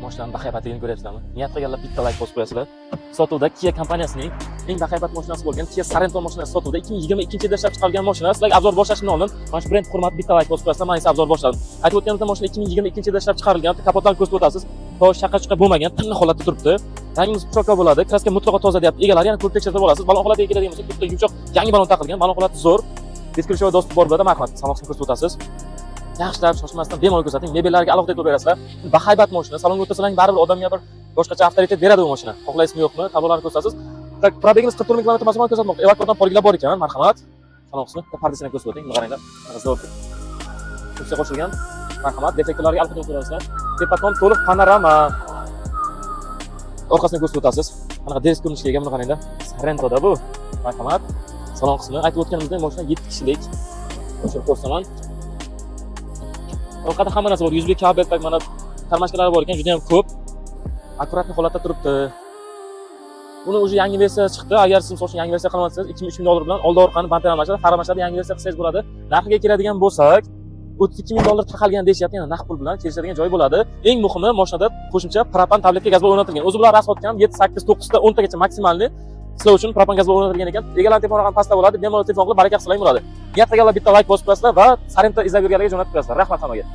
Mashinaning bahaybatligini ko'ryapsizlarmi? Niyat qilganlar bitta like bosib qo'yasizlar. Sotuvda Kia kompaniyasining eng bahaybat mashinasi bo'lgan Kia Sorento mashinasi sotuvda 2022-yilda ishlab chiqarilgan mashina. Sizlarga obzor boshlashimdan oldin mana shu brend hurmat bitta like bosib qo'yasizlar. Mana esa obzor boshladim. Aytib o'tganimdek, mashina 2022-yilda ishlab chiqarilgan. Kapotdan ko'rsatib o'tasiz. Tosh shaqa-chuqa bo'lmagan, tinch holatda turibdi. Rangingiz cho'ka bo'ladi. Kraska mutlaqo toza deyapti. Egalari yana ko'p tekshirib olasiz. Balon holatiga keladigan bo'lsa, bitta yumshoq yangi balon taqilgan. Balon holati zo'r. Beskirishova do'st bor bo'ladi. Marhamat, salonga ko'rsatib o'tasiz. Yaxshilab shoshmasdan bemalol ko'rsating. Mebellarga alohida e'tibor berasizlar. Bahaybat mashina. Salonga o'tirsalar baribir odamga bir boshqacha avtoritet beradi bu mashina. Xohlaysizmi yo'qmi? Tablolarni ko'rsatasiz. Tak, probegimiz 44 ming kilometr masofani ko'rsatmoqda. Evakuatordan poligilar bor ekan. Marhamat. Salon qismi pardasini ko'rsatib o'ting. Buni qaranglar. Zo'r. Kursga qo'shilgan. Marhamat. Defektorlarga alohida e'tibor berasizlar. Tepaton to'liq panorama. Orqasini ko'rsatib o'tasiz. Qanaqa deraza ko'rinishga ega, buni qaranglar. Sorrentoda bu. Marhamat. Salon qismi aytib o'tganimizdek mashina 7 kishilik. O'shirib ko'rsaman. Orqada hamma narsa bor. Yuzli kabel, tak mana tarmashkalari bor ekan, juda ham ko'p. Akkuratli holatda turibdi. Buni o'zi yangi versiya chiqdi. Agar siz o'sha yangi versiya qilmasangiz 2-3 ming dollar bilan oldi orqani bantaramashlar, faramashlar yangi versiya qilsangiz bo'ladi. Narxiga keladigan bo'lsak, 32 ming dollar taqalgan deyishyapti, yana naqd pul bilan kelishadigan joy bo'ladi. Eng muhimi, mashinada qo'shimcha propan tabletga gaz bal o'rnatilgan. O'zi bilan rasxodga ham 7, 8, 9 ta 10 tagacha maksimalni sizlar uchun propan gaz bal o'rnatilgan ekan. Egalar telefon raqami pastda bo'ladi. Bemalol telefon qilib baraka qilsanglar bo'ladi. Niyat qilganlar bitta like bosib qo'yasizlar va Sorento izlab yurganlarga jo'natib qo'yasizlar. Rahmat hammaga.